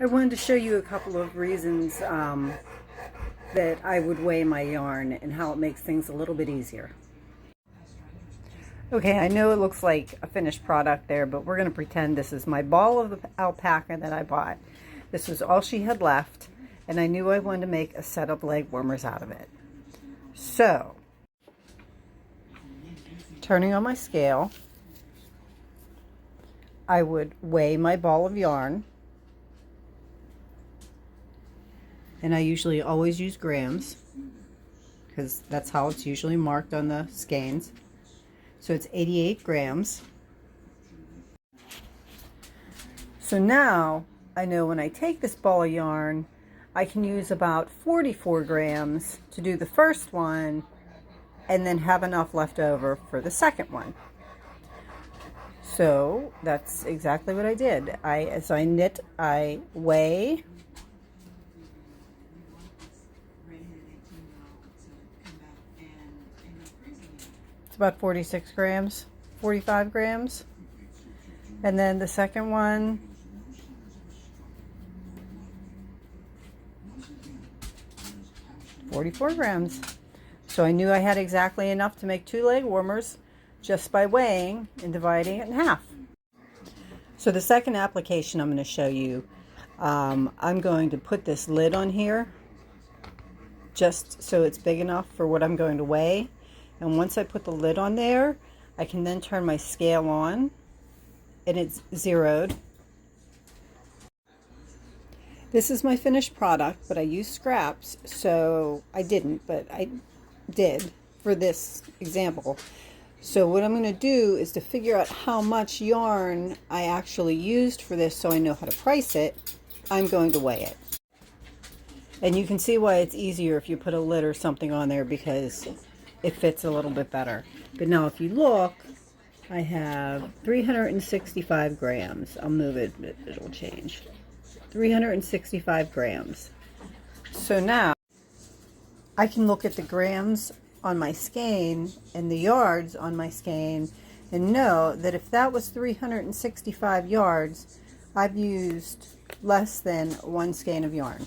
I wanted to show you a couple of reasons that I would weigh my yarn and how it makes things a little bit easier. Okay, I know it looks like a finished product there, but we're going to pretend this is my ball of alpaca that I bought. This was all she had left, and I knew I wanted to make a set of leg warmers out of it. So, turning on my scale, I would weigh my ball of yarn. And I usually always use grams because that's how it's usually marked on the skeins. So it's 88 grams. So now I know when I take this ball of yarn, I can use about 44 grams to do the first one and then have enough left over for the second one. So that's exactly what I did. As I knit, I weigh. About 46 grams, 45 grams. And then the second one, $44 grams. So I knew I had exactly enough to make 2 leg warmers just by weighing and dividing it in half. So the second application I'm going to show you, I'm going to put this lid on here just so it's big enough for what I'm going to weigh. And once I put the lid on there, I can then turn my scale on and it's zeroed. This is my finished product, but I used scraps, so I didn't, but I did for this example. So what I'm going to do is to figure out how much yarn I actually used for this so I know how to price it, I'm going to weigh it. And you can see why it's easier if you put a lid or something on there because it fits a little bit better. But now if you look, I have 365 grams. I'll move it, it'll change. 365 grams. So now I can look at the grams on my skein and the yards on my skein and know that if that was 365 yards, I've used less than 1 skein of yarn.